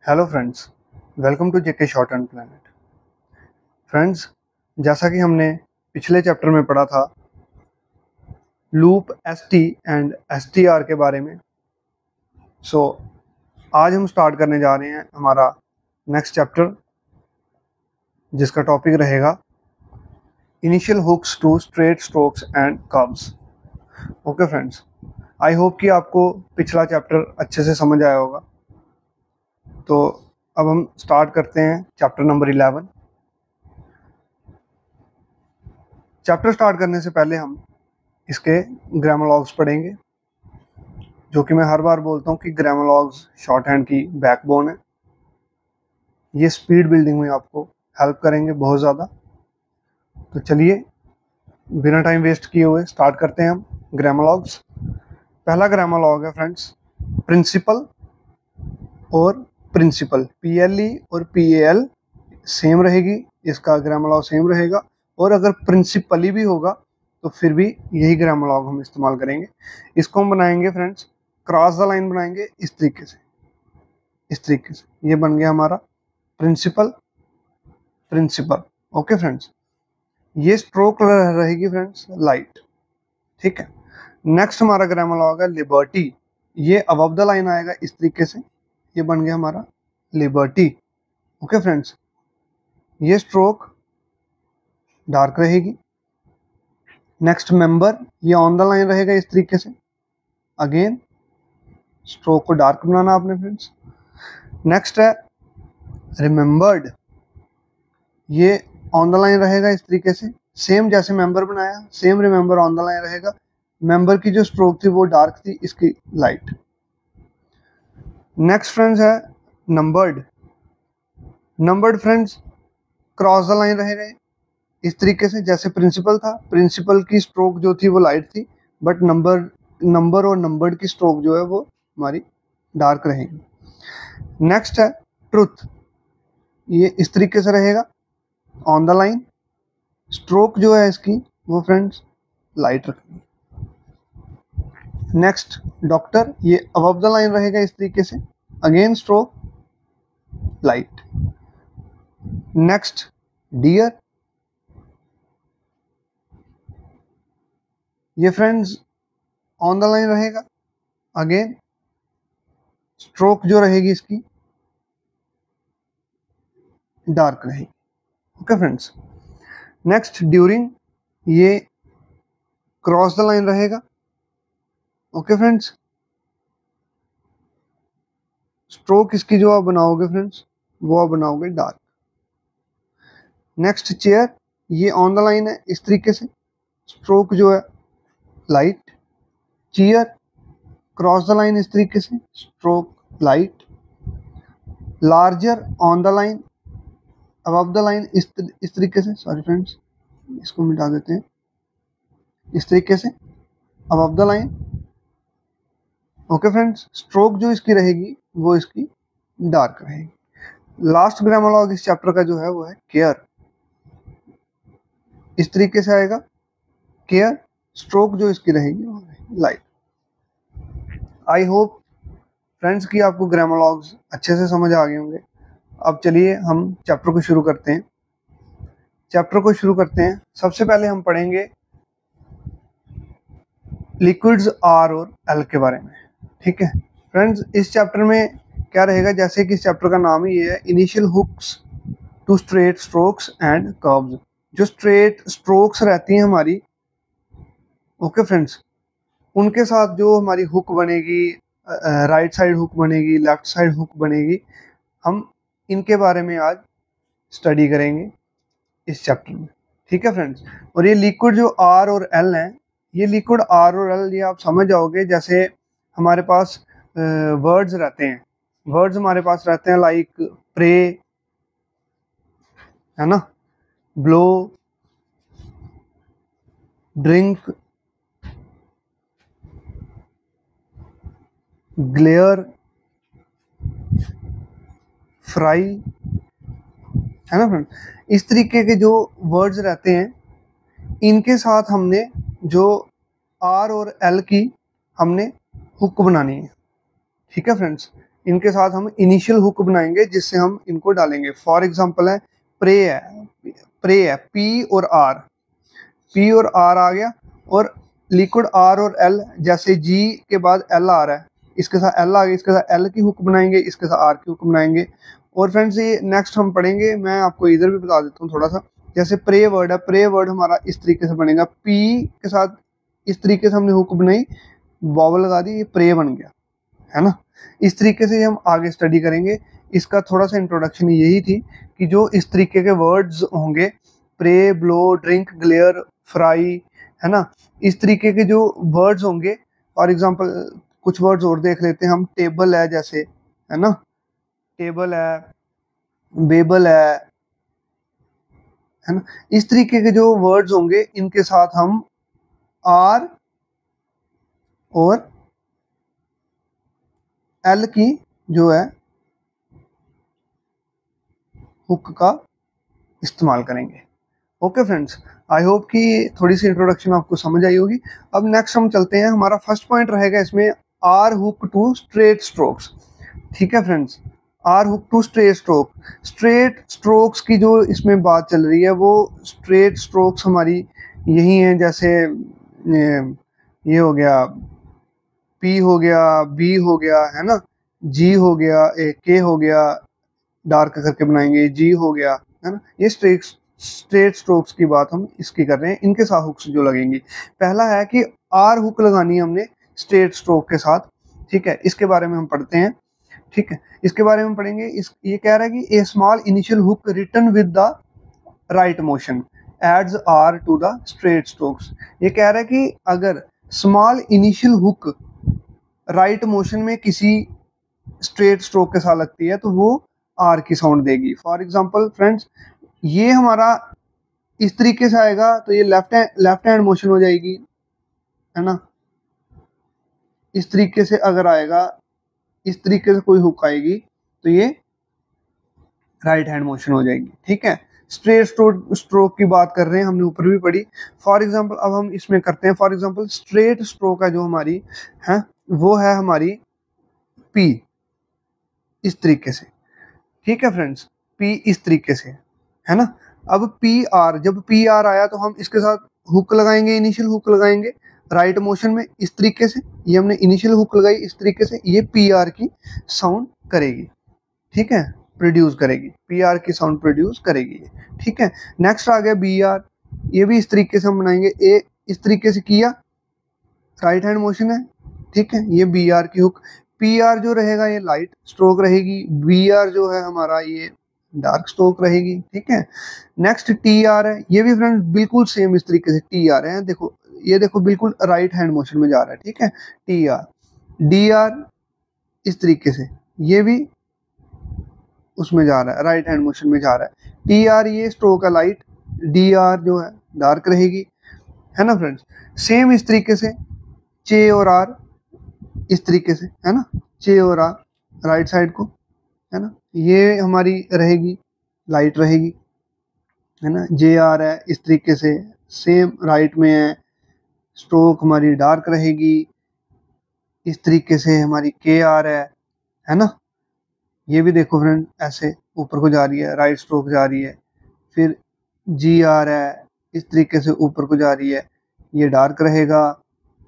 Hello friends, welcome to JK short and planet. Friends, जैसा कि हमने पिछले चैप्टर में पढ़ा था लूप एसटी एंड एसटीआर के बारे में। आज हम स्टार्ट करने जा रहे हैं हमारा नेक्स्ट चैप्टर, जिसका टॉपिक रहेगा initial hooks to straight strokes and curves. Okay friends, I hope कि आपको पिछला चैप्टर अच्छे से समझ आया होगा। तो अब हम स्टार्ट करते हैं चैप्टर नंबर 11। चैप्टर स्टार्ट करने से पहले हम इसके ग्रामोलॉग्स पढ़ेंगे, जो कि मैं हर बार बोलता हूँ कि ग्रामोलॉग्स शॉर्ट हैंड की बैकबोन है। ये स्पीड बिल्डिंग में आपको हेल्प करेंगे बहुत ज़्यादा। तो चलिए बिना टाइम वेस्ट किए हुए स्टार्ट करते हैं हम ग्रामोलॉग्स। पहला ग्रामोलॉग है फ्रेंड्स प्रिंसिपल और प्रिंसिपल। PLE और PAL सेम रहेगी, इसका ग्रामोलॉग सेम रहेगा। और अगर प्रिंसिपली भी होगा तो फिर भी यही ग्रामोलॉग हम इस्तेमाल करेंगे। इसको हम बनाएंगे फ्रेंड्स, क्रॉस द लाइन बनाएंगे इस तरीके से। ये बन गया हमारा प्रिंसिपल। ओके फ्रेंड्स, ये स्ट्रोक रहेगी फ्रेंड्स लाइट। ठीक है। नेक्स्ट हमारा ग्रामोलॉग है लिबर्टी। ये अबव द लाइन आएगा इस तरीके से, ये बन गया हमारा लिबर्टी। ओके फ्रेंड्स, ये स्ट्रोक डार्क रहेगी। नेक्स्ट मेंबर, ये ऑन द लाइन रहेगा इस तरीके से। अगेन स्ट्रोक को डार्क बनाना आपने फ्रेंड्स। नेक्स्ट है रिमेंबर्ड। ये ऑन द लाइन रहेगा इस तरीके से, सेम जैसे मेंबर बनाया, same remember on the line रहेगा। मेंबर की जो स्ट्रोक थी वो डार्क थी, इसकी लाइट। नेक्स्ट फ्रेंड्स है numbered friends cross the line रहेगा इस तरीके से, जैसे प्रिंसिपल था। प्रिंसिपल की स्ट्रोक जो थी वो लाइट थी, बट नंबर और नंबर्ड की स्ट्रोक जो है वो हमारी डार्क रहेगी। नेक्स्ट है ट्रुथ। ये इस तरीके से रहेगा ऑन द लाइन, स्ट्रोक जो है इसकी वो फ्रेंड्स लाइट रखेंगे। नेक्स्ट डॉक्टर, ये अबव द लाइन रहेगा इस तरीके से, again stroke light. Next dear, ये फ्रेंड्स ऑन द लाइन रहेगा, अगेन स्ट्रोक जो रहेगी इसकी डार्क रहेगी। Okay friends. नेक्स्ट ड्यूरिंग, ये क्रॉस द लाइन रहेगा। ओके फ्रेंड्स, स्ट्रोक इसकी जो आप बनाओगे फ्रेंड्स वो आप बनाओगे डार्क। नेक्स्ट चेयर, ये ऑन द लाइन है इस तरीके से, स्ट्रोक जो है light. Chair cross the line इस तरीके से, stroke light. Larger on the line, above the line इस तरीके से, सॉरी फ्रेंड्स इसको मिटा देते हैं, इस तरीके से above the line. Okay friends, stroke जो इसकी रहेगी वो इसकी डार्क रहेगी। लास्ट ग्रामोलॉग इस चैप्टर का जो है वो है केयर। इस तरीके से आएगा केयर, स्ट्रोक जो इसकी रहेगी वो रहेगी लाइट। आई होप फ्रेंड्स कि आपको ग्रामोलॉग्स अच्छे से समझ आ गए होंगे। अब चलिए हम चैप्टर को शुरू करते हैं। सबसे पहले हम पढ़ेंगे लिक्विड्स R और L के बारे में। ठीक है फ्रेंड्स, इस चैप्टर में क्या रहेगा, जैसे कि इस चैप्टर का नाम ही ये है initial hooks to straight strokes and curves. जो स्ट्रेट स्ट्रोक्स रहती हैं हमारी, ओके फ्रेंड्स, उनके साथ जो हमारी हुक बनेगी, राइट साइड हुक बनेगी, लेफ्ट साइड हुक बनेगी, हम इनके बारे में आज स्टडी करेंगे इस चैप्टर में। ठीक है फ्रेंड्स। और ये लिक्विड जो R और L हैं, ये लिक्विड R और L ये आप समझ जाओगे, जैसे हमारे पास वर्ड्स रहते हैं। वर्ड्स हमारे पास रहते हैं लाइक प्रे, है ना, ब्लो, ड्रिंक, ग्लेयर, फ्राई, है ना फ्रेंड। इस तरीके के जो वर्ड्स रहते हैं, इनके साथ हमने जो R और L की हमने हुक बनानी है। ठीक है फ्रेंड्स, इनके साथ हम इनिशियल हुक बनाएंगे जिससे हम इनको डालेंगे। फॉर एग्जांपल है प्रे है पी और आर आ गया, और लिक्विड आर और एल, जैसे जी के बाद एल आ रहा है, इसके साथ एल आ गया, इसके साथ एल की हुक बनाएंगे, इसके साथ आर की हुक बनाएंगे। और फ्रेंड्स ये नेक्स्ट हम पढ़ेंगे, मैं आपको इधर भी बता देता हूँ थोड़ा सा। जैसे प्रे वर्ड है, प्रे वर्ड हमारा इस तरीके से बनेगा, पी के साथ इस तरीके से हमने हुक बनाई, बॉबल लगा दी, ये प्रे बन गया, है ना। इस तरीके से हम आगे स्टडी करेंगे। इसका थोड़ा सा इंट्रोडक्शन यही थी कि जो इस तरीके के वर्ड्स होंगे, pray, blow, drink, glare, fry, है ना, इस तरीके के जो वर्ड्स होंगे। फॉर एग्जांपल कुछ वर्ड्स और देख लेते हैं हम। टेबल है जैसे, है ना, टेबल है, बेबल है ना। इस तरीके के जो वर्ड्स होंगे इनके साथ हम आर और एल की जो है हुक का इस्तेमाल करेंगे। ओके फ्रेंड्स, आई होप कि थोड़ी सी इंट्रोडक्शन आपको समझ आई होगी। अब नेक्स्ट हम चलते हैं, हमारा फर्स्ट पॉइंट रहेगा इसमें R hook to straight strokes. ठीक है friends, R hook to straight stroke. Straight strokes की जो इसमें बात चल रही है वो स्ट्रेट स्ट्रोक्स हमारी यही हैं, जैसे ये हो गया, पी हो गया, बी हो गया, है ना, जी हो गया, के हो गया, डार्क करके बनाएंगे, जी हो गया, है ना। ये स्ट्रेट स्ट्रोक्स की बात हम इसकी कर रहे हैं, इनके साथ हुक्स जो लगेंगी। पहला है कि आर हुक लगानी है हमने स्ट्रेट स्ट्रोक के साथ। ठीक है, इसके बारे में हम पढ़ते हैं। ठीक है, इसके बारे में पढ़ेंगे। ये कह रहा है कि a small initial hook written with the right motion adds R to the straight strokes. ये कह रहा है कि अगर small initial hook right motion में किसी स्ट्रेट स्ट्रोक के साथ लगती है तो वो आर की साउंड देगी। फॉर एग्जांपल फ्रेंड्स, ये हमारा इस तरीके से आएगा तो ये लेफ्ट हैंड मोशन हो जाएगी, है ना। इस तरीके से अगर आएगा, इस तरीके से कोई हुक आएगी तो ये राइट हैंड मोशन हो जाएगी। ठीक है, स्ट्रेट स्ट्रोक की बात कर रहे हैं, हमने ऊपर भी पढ़ी। फॉर एग्जांपल अब हम इसमें करते हैं। फॉर एग्जांपल स्ट्रेट स्ट्रोक है जो हमारी है वो है हमारी पी, इस तरीके से। ठीक है फ्रेंड्स, पी इस तरीके से, है ना। अब पी आर, जब पी आर आया तो हम इसके साथ हुक लगाएंगे, इनिशियल हुक लगाएंगे राइट मोशन में इस तरीके से। ये हमने इनिशियल हुक लगाई इस तरीके से, ये पी आर की साउंड करेगी। ठीक है, प्रोड्यूस करेगी, पी आर की साउंड प्रोड्यूस करेगी। ठीक है, नेक्स्ट आ गया बी आर। ये भी इस तरीके से हम बनाएंगे, ए इस तरीके से किया, राइट हैंड मोशन है। ठीक है, ये बी आर की हुक। पी आर जो रहेगा ये लाइट स्ट्रोक रहेगी, बी आर जो है हमारा ये डार्क स्ट्रोक रहेगी। ठीक है, नेक्स्ट टी आर है। ये भी फ्रेंड्स बिल्कुल सेम इस तरीके से टी आर है, देखो ये देखो बिल्कुल राइट हैंड मोशन में जा रहा है। ठीक है, टी आर, डी आर इस तरीके से, ये भी उसमें जा रहा है, राइट हैंड मोशन में जा रहा है। टी आर ये स्ट्रोक है लाइट, डी आर जो है डार्क रहेगी, है ना फ्रेंड्स। सेम इस तरीके से चे और आर इस तरीके से, है ना, चे और आर राइट साइड को, है ना, ये हमारी रहेगी लाइट रहेगी, है ना। जे आर है इस तरीके से, सेम राइट में है, स्ट्रोक हमारी डार्क रहेगी। इस तरीके से हमारी के आर है ना, ये भी देखो फ्रेंड ऐसे ऊपर को जा रही है, राइट स्ट्रोक जा रही है। फिर जी आर है इस तरीके से ऊपर को जा रही है, ये डार्क रहेगा,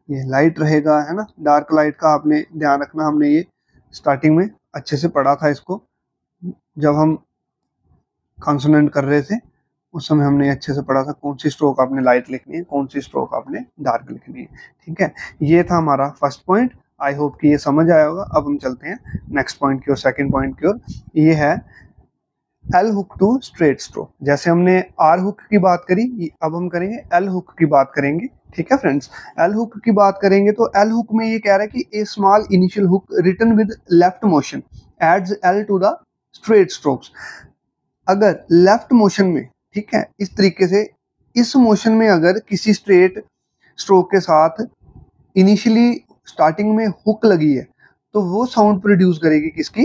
ये लाइट रहेगा, है ना। डार्क लाइट का आपने ध्यान रखना, हमने ये स्टार्टिंग में अच्छे से पढ़ा था इसको, जब हम कॉन्सोनेंट कर रहे थे उस समय हमने अच्छे से पढ़ा था कौन सी स्ट्रोक आपने लाइट लिखनी है, कौन सी स्ट्रोक आपने डार्क लिखनी है। ठीक है, ये था हमारा फर्स्ट पॉइंट। आई होप कि ये समझ आया होगा। अब हम चलते हैं नेक्स्ट पॉइंट की ओर, सेकंड पॉइंट की ओर। ये है L hook to straight stroke. जैसे हमने आर हुक की बात करी, अब हम करेंगे एल हुक की बात करेंगे। ठीक है फ्रेंड्स, एल हुक की बात करेंगे तो एल हुक में ये कह रहा है कि a small initial hook written with left motion adds L to the straight strokes. अगर लेफ्ट मोशन में, ठीक है, इस तरीके से इस मोशन में अगर किसी स्ट्रेट स्ट्रोक के साथ इनिशियली स्टार्टिंग में हुक लगी है तो वो साउंड प्रोड्यूस करेगी किसकी,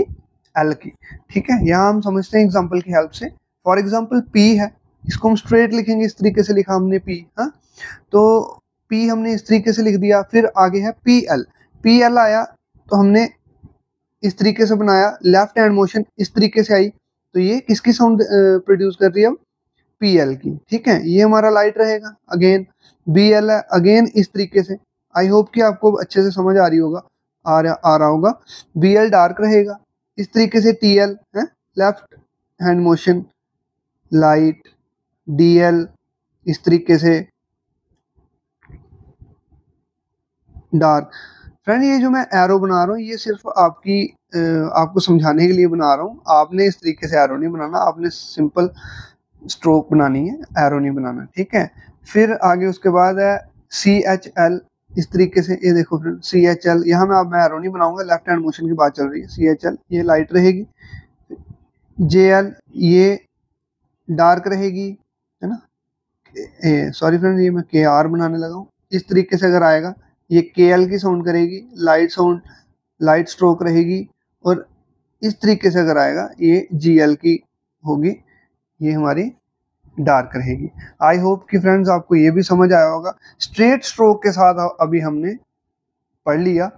एल की। ठीक है, यहाँ हम समझते हैं एग्जांपल की हेल्प से। फॉर एग्जांपल पी है, इसको हम स्ट्रेट लिखेंगे, इस तरीके से लिखा हमने पी, हाँ, तो पी हमने इस तरीके से लिख दिया। फिर आगे है पी एल। पी एल आया तो हमने इस तरीके से बनाया, लेफ्ट हैंड मोशन इस तरीके से आई, तो ये किसकी साउंड प्रोड्यूस कर रही है अब, पीएल की। ठीक है, ये हमारा लाइट रहेगा। अगेन बीएल है, अगेन इस तरीके से। आई होप कि आपको अच्छे से समझ आ रही होगा, आ रहा होगा। बीएल डार्क रहेगा इस तरीके से, टीएल है left hand motion light, DL इस तरीके से डार्क। फ्रेंड ये जो मैं एरो बना रहा हूँ ये सिर्फ आपको समझाने के लिए बना रहा हूँ। आपने इस तरीके से एरो नहीं बनाना, आपने सिंपल स्ट्रोक बनानी है, एरो नहीं बनाना। ठीक है, फिर आगे उसके बाद है CHL इस तरीके से। ये देखो फ्रेंड CHL, यहाँ मैं एरो नहीं बनाऊंगा, लेफ्ट हैंड मोशन की बात चल रही है। CHL ये लाइट रहेगी, JL ये डार्क रहेगी, है ना। सॉरी फ्रेंड, ये मैं KR बनाने लगा हूँ। इस तरीके से अगर आएगा ये KL की साउंड करेगी, लाइट स्ट्रोक रहेगी। और इस तरीके से अगर आएगा ये GL की होगी, ये हमारी डार्क रहेगी। आई होप कि फ्रेंड्स आपको ये भी समझ आया होगा। स्ट्रेट स्ट्रोक के साथ अभी हमने पढ़ लिया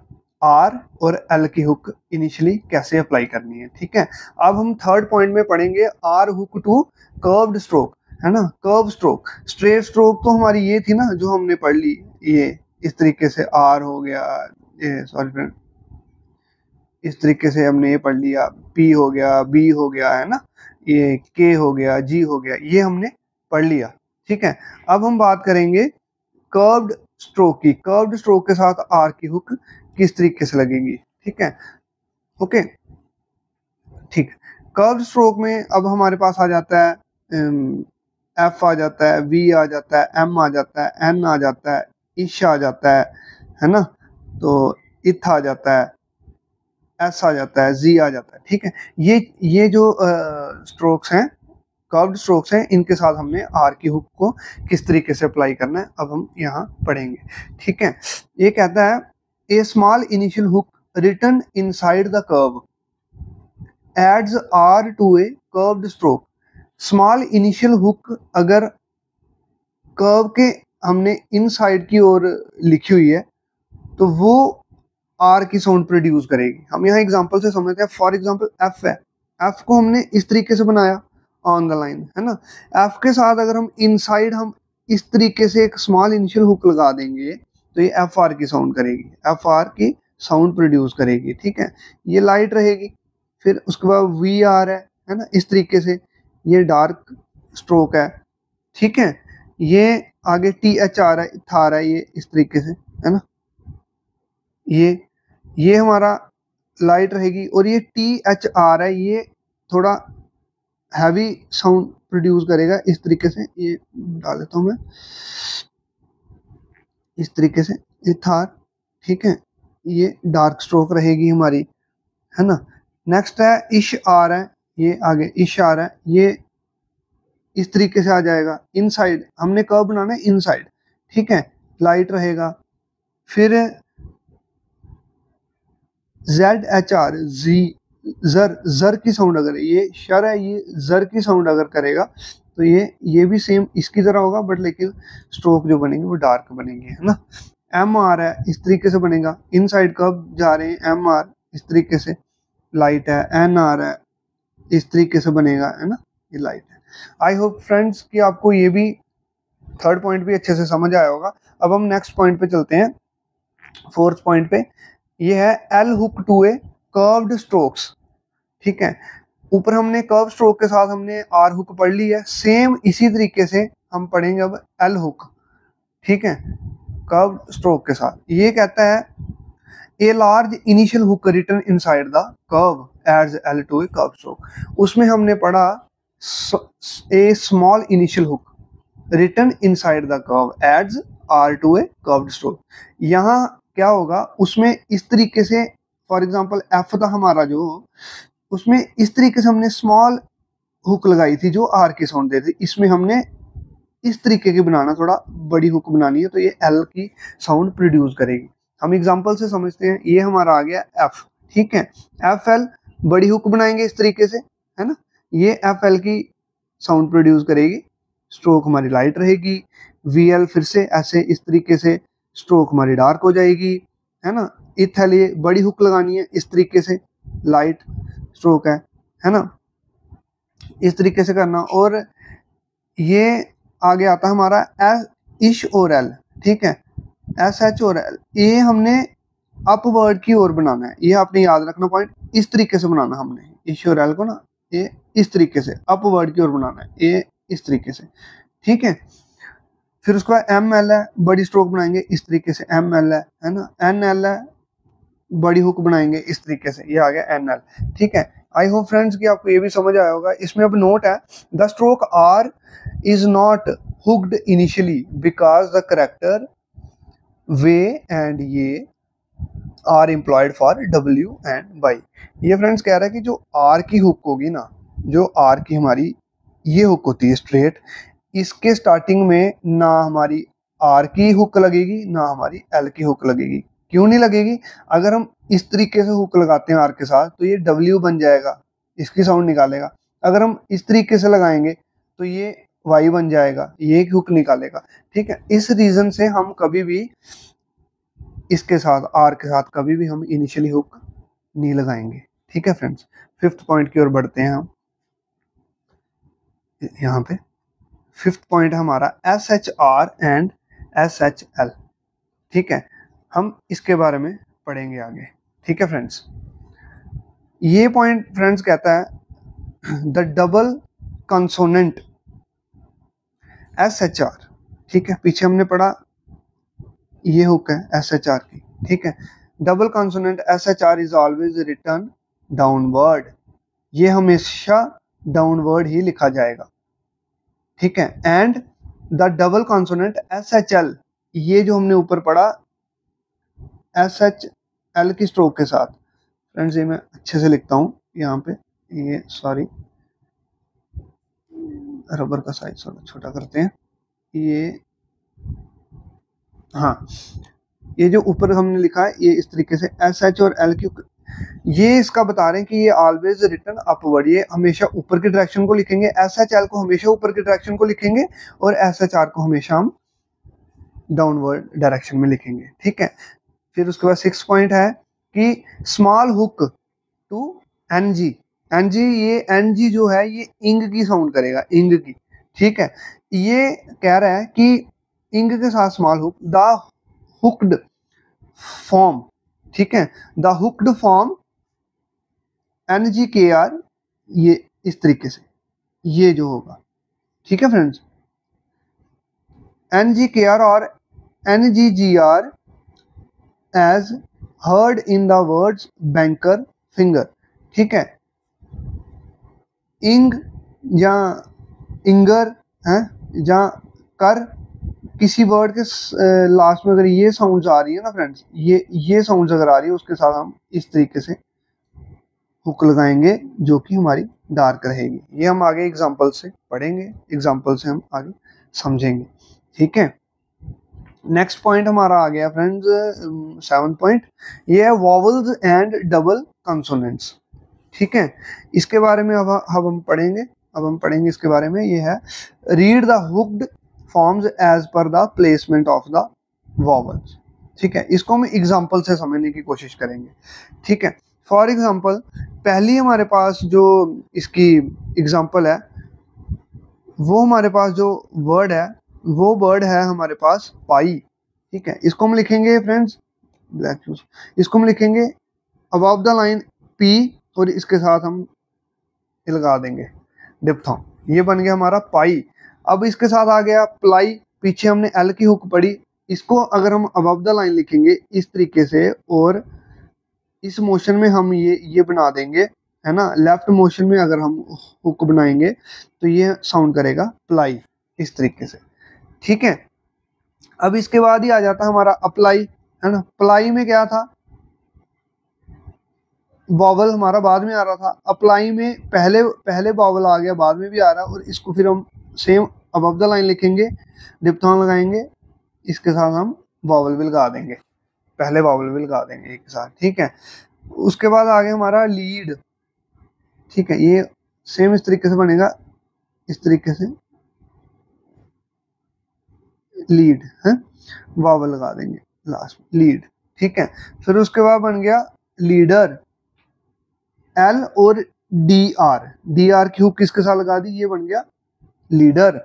R और L की हुक इनिशियली कैसे अप्लाई करनी है। ठीक है, अब हम थर्ड पॉइंट में पढ़ेंगे R hook to curved stroke, है ना। कर्व स्ट्रोक, स्ट्रेट स्ट्रोक तो हमारी ये थी ना जो हमने पढ़ ली, ये इस तरीके से R हो गया, ये सॉरी फ्रेंड इस तरीके से हमने ये पढ़ लिया, P हो गया, B हो गया, है ना, ये K हो गया, G हो गया, ये हमने पढ़ लिया। ठीक है, अब हम बात करेंगे कर्व्ड स्ट्रोक की। कर्व्ड स्ट्रोक के साथ R की हुक किस तरीके से लगेगी। ठीक है, ओके ठीक। कर्व्ड स्ट्रोक में अब हमारे पास आ जाता है F आ जाता है, V आ जाता है, M आ जाता है, N आ जाता है, इश आ जाता है ना, तो इथ आ जाता है, S आ जाता है, Z आ जाता है। ठीक है, ये जो स्ट्रोक्स हैं, कर्व्ड स्ट्रोक्स हैं, इनके साथ हमने R की हुक को किस तरीके से अप्लाई करना है अब हम यहाँ पढ़ेंगे। ठीक है, ये कहता है a small initial hook written inside the curve adds R to a curved stroke. Small initial hook अगर कर्व के हमने इनसाइड की ओर लिखी हुई है तो वो R की साउंड प्रोड्यूस करेगी। हम यहाँ एग्जांपल से समझते हैं। फॉर एग्जांपल F है, F को हमने इस तरीके से बनाया ऑन द लाइन, है ना। F के साथ अगर हम इनसाइड हम इस तरीके से एक स्मॉल इनिशियल हुक लगा देंगे तो ये FR की साउंड करेगी, FR की साउंड प्रोड्यूस करेगी। ठीक है, ये लाइट रहेगी। फिर उसके बाद VR है ना, इस तरीके से ये डार्क स्ट्रोक है। ठीक है, ये आगे TH आ रहा है, था रहा है, ये इस तरीके से, है ना, ये हमारा लाइट रहेगी। और ये TH आ रहा है, ये थोड़ा हैवी साउंड प्रोड्यूस करेगा इस तरीके से। ये डाल देता हूं मैं इस तरीके से, ये था। ठीक है, ये डार्क स्ट्रोक रहेगी हमारी, है ना। नेक्स्ट है इश आ रहा है, ये आगे इश आ रहा है, ये इस तरीके से आ जाएगा इनसाइड। हमने कर्व बनाना है इनसाइड। ठीक है, लाइट रहेगा। फिर ZHR जर की साउंड अगर ये शर है, ये जर की साउंड अगर करेगा तो ये भी सेम इसकी तरह होगा, बट लेकिन स्ट्रोक जो बनेंगे वो डार्क बनेंगे, है ना। MR है, इस तरीके से बनेगा, इनसाइड कर्व जा रहे हैं, MR इस तरीके से लाइट है। NR है, इस तरीके से बनेगा, है ना, ये लाइट है। आई होप फ्रेंड्स कि आपको ये भी थर्ड पॉइंट भी अच्छे से समझ आया होगा। अब हम नेक्स्ट पॉइंट पे चलते हैं, फोर्थ पॉइंट पे। ये है L hook to a curved strokes. ठीक है, ऊपर हमने कर्व स्ट्रोक के साथ हमने R हुक पढ़ ली है, सेम इसी तरीके से हम पढ़ेंगे अब L हुक। ठीक है, कर्व स्ट्रोक के साथ ये कहता है a large initial hook written inside the curve adds L to a curve stroke. उसमें हमने पढ़ा a small initial hook written inside the curve adds R to a curved stroke. यहाँ क्या होगा, उसमें इस तरीके से, फॉर एग्जांपल F था हमारा जो, उसमें इस तरीके से हमने स्मॉल हुक लगाई थी जो R की साउंड दे रही थी। इसमें हमने इस तरीके की बनाना, थोड़ा बड़ी हुक बनानी है, तो ये L की साउंड प्रोड्यूस करेगी। हम एग्जांपल से समझते हैं। ये हमारा आ गया F। ठीक है, FL बड़ी हुक बनाएंगे इस तरीके से, है ना, ये FL की साउंड प्रोड्यूस करेगी, स्ट्रोक हमारी लाइट रहेगी। VL फिर से ऐसे इस तरीके से, स्ट्रोक हमारी डार्क हो जाएगी, है ना। इथल ये बड़ी हुक लगानी है इस तरीके से, लाइट स्ट्रोक है ना, इस तरीके से करना। और ये आगे आता है हमारा एस इश और एल, ठीक है, एस एच और एल, ये हमने अपवर्ड की ओर बनाना है, ये आपने याद रखना पॉइंट, इस तरीके से बनाना हमने इश और एल को ना, ये इस तरीके से अपवर्ड की ओर बनाना है, ये इस तरीके से, ठीक है। फिर उसके बाद एम एल है, बड़ी स्ट्रोक बनाएंगे इस तरीके से, एम एल है ना, एन एल है, बड़ी हुक बनाएंगे इस तरीके से, ये आ गया एन एल, ठीक है। आई होप फ्रेंड्स कि आपको ये भी समझ आया होगा। इसमें अब नोट है, the stroke R is not hooked initially because the character way and ye are employed for W and Y. ये फ्रेंड्स कह रहा है कि जो आर की हुक होगी ना, जो आर की हमारी ये हुक होती है स्ट्रेट, इसके स्टार्टिंग में ना हमारी आर की हुक लगेगी ना हमारी एल की हुक लगेगी। क्यों नहीं लगेगी? अगर हम इस तरीके से हुक लगाते हैं आर के साथ तो ये डब्ल्यू बन जाएगा, इसकी साउंड निकालेगा। अगर हम इस तरीके से लगाएंगे तो ये वाई बन जाएगा, ये एक हुक निकालेगा, ठीक है। इस रीजन से हम कभी भी इसके साथ आर के साथ कभी भी हम इनिशियली हुक नहीं लगाएंगे, ठीक है फ्रेंड्स। फिफ्थ पॉइंट की ओर बढ़ते हैं हम, यहाँ पे फिफ्थ पॉइंट हमारा S H R and S H L, ठीक है, हम इसके बारे में पढ़ेंगे आगे, ठीक है फ्रेंड्स। ये पॉइंट फ्रेंड्स कहता है the double consonant S H R, ठीक है, पीछे हमने पढ़ा ये हुक है एस एच आर की, ठीक है। Double consonant S H R is always return downward, ये हमेशा डाउनवर्ड ही लिखा जाएगा, ठीक है। And the double consonant S H L, ये जो हमने ऊपर पढ़ा एस एच एल की स्ट्रोक के साथ, फ्रेंड्स ये मैं अच्छे से लिखता हूँ यहाँ पे, ये सॉरी रबर का साइज थोड़ा छोटा करते हैं, ये हाँ, ये जो ऊपर हमने लिखा है ये इस तरीके से एस एच और एल की, ये इसका बता रहे हैं कि ये ऑलवेज रिटर्न अपवर्ड, ये हमेशा ऊपर की डायरेक्शन को लिखेंगे, एस एच एल को हमेशा ऊपर की डायरेक्शन को लिखेंगे और एस एच आर को हमेशा हम डाउनवर्ड डायरेक्शन में लिखेंगे, ठीक है। फिर उसके बाद सिक्स पॉइंट है कि small hook to N G, N G, ये एन जी जो है ये इंग की साउंड करेगा, इंग की, ठीक है। ये कह रहा है कि इंग के साथ small hook, the hooked form, ठीक है, the hooked form N G K R, ये इस तरीके से ये जो होगा, ठीक है friends, N G K R और N G G R as heard in the words banker finger, ठीक है। इंग या इंगर है या कर, किसी वर्ड के लास्ट में अगर ये साउंड्स आ रही है ना फ्रेंड्स, ये साउंड्स अगर आ रही है उसके साथ हम इस तरीके से हुक लगाएंगे जो कि हमारी डार्क रहेगी। ये हम आगे एग्जांपल से पढ़ेंगे, एग्जांपल से हम आगे समझेंगे, ठीक है। नेक्स्ट पॉइंट हमारा आ गया फ्रेंड्स सेवन पॉइंट, ये है वॉवल्स एंड डबल कंसोनेंट्स, ठीक है। इसके बारे में अब हम पढ़ेंगे इसके बारे में। ये है read the hooked forms as per the placement of the vowels, ठीक है। इसको हम एग्जांपल से समझने की कोशिश करेंगे, ठीक है। फॉर एग्जांपल पहली हमारे पास जो इसकी एग्जांपल है, वो हमारे पास जो वर्ड है वो वर्ड है हमारे पास पाई, ठीक है। इसको हम लिखेंगे फ्रेंड्स ब्लैक चूज, इसको हम लिखेंगे अबव द लाइन पी और इसके साथ हम लगा देंगे डिप्थॉन, ये बन गया हमारा पाई। अब इसके साथ आ गया प्लाई, पीछे हमने एल की हुक पढ़ी, इसको अगर हम अबव द लाइन लिखेंगे इस तरीके से और इस मोशन में हम ये बना देंगे, है ना, लेफ्ट मोशन में अगर हम हुक बनाएंगे तो ये साउंड करेगा प्लाई इस तरीके से, ठीक है। अब इसके बाद ही आ जाता हमारा अप्लाई, है ना। प्लाई में क्या था, वॉवल हमारा बाद में आ रहा था, अप्लाई में पहले वॉवल आ गया, बाद में भी आ रहा है, और इसको फिर हम सेम अबव द लाइन लिखेंगे, डिप्थॉन लगाएंगे, इसके साथ हम वॉवल भी लगा देंगे, पहले वॉवल भी लगा देंगे एक साथ, ठीक है। उसके बाद आ गया हमारा लीड, ठीक है, ये सेम इस तरीके से बनेगा, इस तरीके से लीड है, वॉवल लगा देंगे लास्ट में लीड, ठीक है। फिर उसके बाद बन गया लीडर, एल और डी आर, डी आर की हुक किसके साथ लगा दी, ये बन गया लीडर,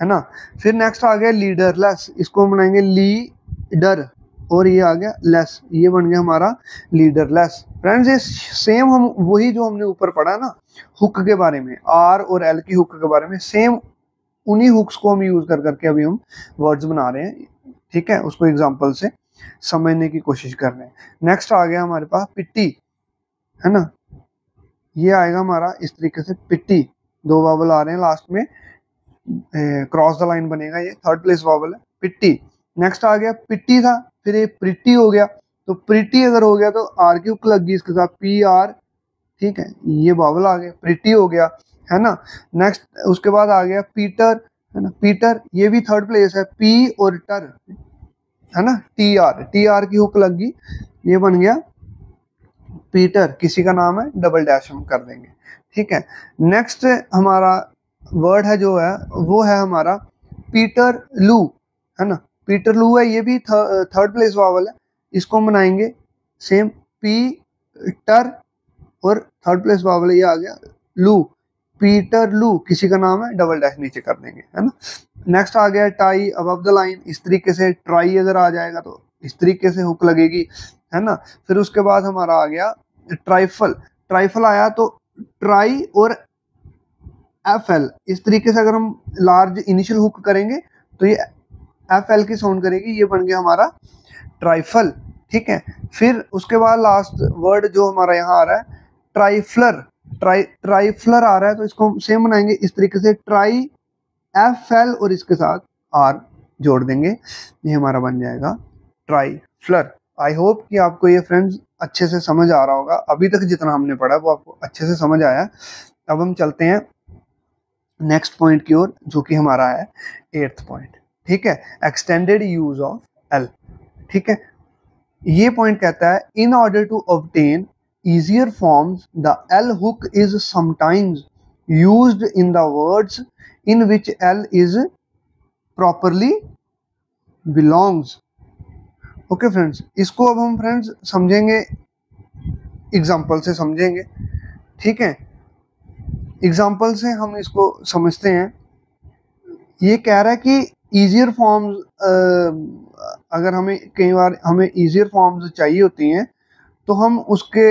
है ना। फिर नेक्स्ट आ गया लीडरलेस, इसको हम बनाएंगे लीडर, और ये आ गया लेस, ये बन गया हमारा लीडरलेस। फ्रेंड्स ये सेम हम वही जो हमने ऊपर पढ़ा ना हुक के बारे में, आर और एल की हुक के बारे में, सेम उन्हीं हुक्स को हम यूज कर करके अभी हम वर्ड्स बना रहे हैं, ठीक है। उसको एग्जांपल से समझने की कोशिश कर रहे हैं। नेक्स्ट आ गया हमारे पास पिट्टी, है ना, ये आएगा हमारा इस तरीके से पिट्टी, दो वावल आ रहे हैं लास्ट में, क्रॉस द लाइन बनेगा, ये थर्ड प्लेस वावल है पिट्टी। नेक्स्ट आ गया पिट्टी था, फिर ये प्रिटी हो गया, तो प्रिटी अगर हो गया तो आर की हुक लग गई इसके साथ, पी आर, ठीक है, ये वावल आ गया, प्रिटी हो गया, है ना। नेक्स्ट उसके बाद आ गया पीटर, है ना, पीटर, ये भी थर्ड प्लेस है, पी और टर, है ना, टी आर की हुक लग गई, ये बन गया पीटर, किसी का नाम है डबल डैश हम कर देंगे, ठीक है। नेक्स्ट हमारा वर्ड है जो है वो है हमारा पीटर लू, है ना, पीटर लू है, ये भी थर्ड प्लेस वावल है, इसको हम बनाएंगे सेम पीटर और थर्ड प्लेस वावल ये आ गया लू, पीटर लू, किसी का नाम है डबल डैश नीचे कर देंगे, है ना। नेक्स्ट आ गया टाई अबव द लाइन, इस तरीके से ट्राई अगर आ जाएगा तो इस तरीके से हुक लगेगी, है ना। फिर उसके बाद हमारा आ गया ट्राइफल, ट्राइफल आया तो ट्राई और एफ एल, इस तरीके से अगर हम लार्ज इनिशियल हुक करेंगे तो ये एफ एल की साउंड करेगी, ये बन गया हमारा ट्राइफल, ठीक है। फिर उसके बाद लास्ट वर्ड जो हमारा यहाँ आ रहा है ट्राइफ्लर, ट्राइफ्लर आ रहा है, तो इसको हम सेम बनाएंगे इस तरीके से, ट्राई एफ एल और इसके साथ आर जोड़ देंगे, ये हमारा बन जाएगा ट्राइफ्लर। आई होप कि आपको ये फ्रेंड्स अच्छे से समझ आ रहा होगा, अभी तक जितना हमने पढ़ा वो आपको अच्छे से समझ आया। अब हम चलते हैं नेक्स्ट पॉइंट की ओर, जो कि हमारा है 8th पॉइंट, ठीक है, एक्सटेंडेड यूज ऑफ एल, ठीक है। ये पॉइंट कहता है in order to obtain easier forms the L hook is sometimes used in the words in which L is properly belongs। Okay friends, इसको अब हम फ्रेंड्स समझेंगे, एग्जाम्पल से समझेंगे, ठीक है। एग्जाम्पल से हम इसको समझते हैं। ये कह रहा है कि ईजियर फॉर्म्स, अगर हमें कई बार हमें ईजियर फॉर्म्स चाहिए होती हैं तो हम उसके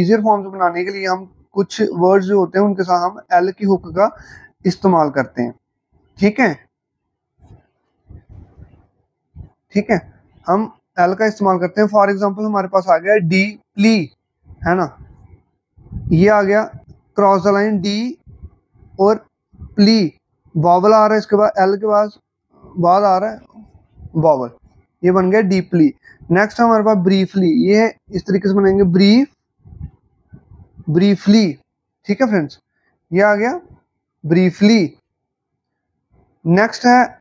ईजियर फॉर्म्स बनाने के लिए हम कुछ वर्ड्स जो होते हैं उनके साथ हम एल की हुक का इस्तेमाल करते हैं, ठीक है, ठीक है, हम एल का इस्तेमाल करते हैं। फॉर एग्जांपल हमारे पास आ गया डी प्ली, है ना, ये आ गया क्रॉस द लाइन डी और प्ली, वॉवल आ रहा है इसके बाद, एल के बाद आ रहा है वॉवल, ये बन गया डीपली। नेक्स्ट हमारे पास ब्रीफली, ये इस तरीके से बनेंगे ब्रीफली, ठीक है फ्रेंड्स, ये आ गया ब्रीफली। नेक्स्ट है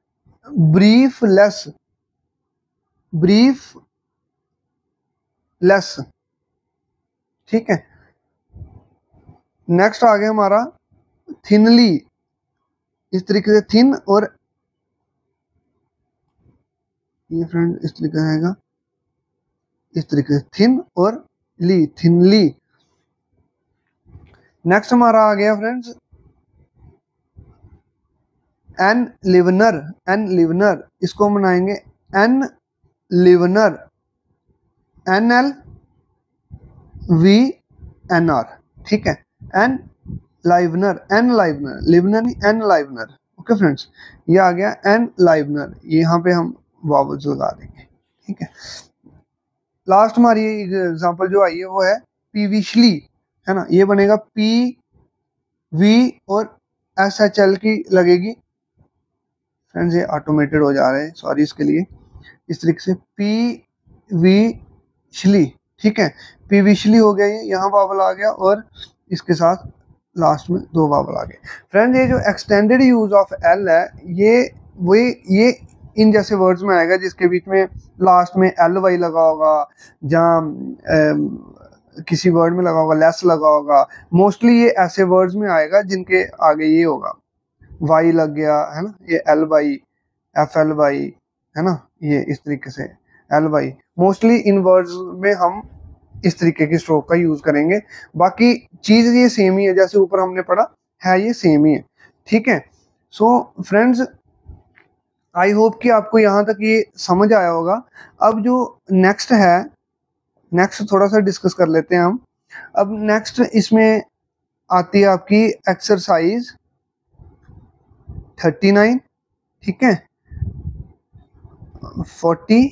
ब्रीफलेस, ठीक है। नेक्स्ट आ गया हमारा थिनली, इस तरीके से थिन, और ये फ्रेंड इस तरीके से आएगा, इस तरीके से थिन और ली, थिनली। नेक्स्ट हमारा आ गया फ्रेंड्स एन लिवनर, इसको हम बनाएंगे एन लिवनर, N L V N R, ठीक है, एन लाइवनर, लिवनर नहीं एन लाइवनर, ओके फ्रेंड्स, ये आ गया एन लाइवनर, यहाँ पे हम वॉवल्स लगा देंगे, ठीक है। लास्ट हमारी एग्जांपल जो आई है वो है पीविशली, है ना, ये बनेगा पी वी और एस एच एल की लगेगी, फ्रेंड्स ये ऑटोमेटेड हो जा रहे हैं, सॉरी इसके लिए, इस तरीके से पी वी शली, ठीक है, पी विशली हो गया, ये यहाँ वावल आ गया और इसके साथ लास्ट में दो वावल आ गए। फ्रेंड्स ये जो एक्सटेंडेड यूज ऑफ एल है, ये इन जैसे वर्ड्स में आएगा जिसके बीच में लास्ट में एल वाई लगा होगा, जहाँ किसी वर्ड में लगा होगा लेस लगा होगा, मोस्टली ये ऐसे वर्ड्स में आएगा जिनके आगे ये होगा वाई लग गया, है ना, ये L Y, F L Y, है ना, ये इस तरीके से L Y, mostly in words में हम इस तरीके की स्ट्रोक का यूज करेंगे। बाकी चीज ये सेम ही है, जैसे ऊपर हमने पढ़ा है ये सेम ही है, ठीक है। सो फ्रेंड्स, आई होप कि आपको यहाँ तक ये समझ आया होगा। अब जो नेक्स्ट है, नेक्स्ट थोड़ा सा डिस्कस कर लेते हैं हम। अब नेक्स्ट इसमें आती है आपकी एक्सरसाइज 39, ठीक है, 40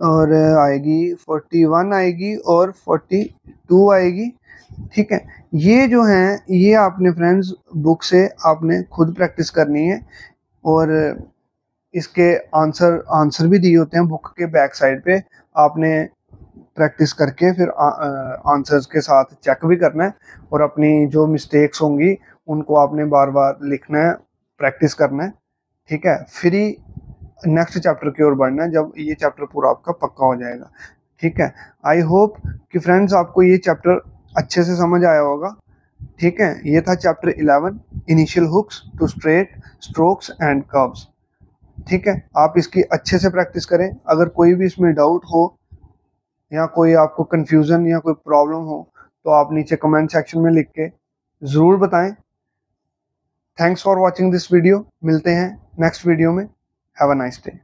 और आएगी 41 आएगी और 42 आएगी, ठीक है। ये जो हैं ये आपने फ्रेंड्स बुक से आपने खुद प्रैक्टिस करनी है, और इसके आंसर भी दिए होते हैं बुक के बैक साइड पे। आपने प्रैक्टिस करके फिर आंसर्स के साथ चेक भी करना है, और अपनी जो मिस्टेक्स होंगी उनको आपने बार बार लिखना है, प्रैक्टिस करना है, ठीक है। फिर ही नेक्स्ट चैप्टर की ओर बढ़ना है, जब ये चैप्टर पूरा आपका पक्का हो जाएगा, ठीक है। आई होप कि फ्रेंड्स आपको ये चैप्टर अच्छे से समझ आया होगा, ठीक है। ये था chapter 11, initial hooks to straight strokes and curves, ठीक है। आप इसकी अच्छे से प्रैक्टिस करें। अगर कोई भी इसमें डाउट हो या कोई आपको कंफ्यूजन या कोई प्रॉब्लम हो तो आप नीचे कमेंट सेक्शन में लिख के ज़रूर बताएं। Thanks for watching this video. मिलते हैं नेक्स्ट वीडियो में। Have a nice day.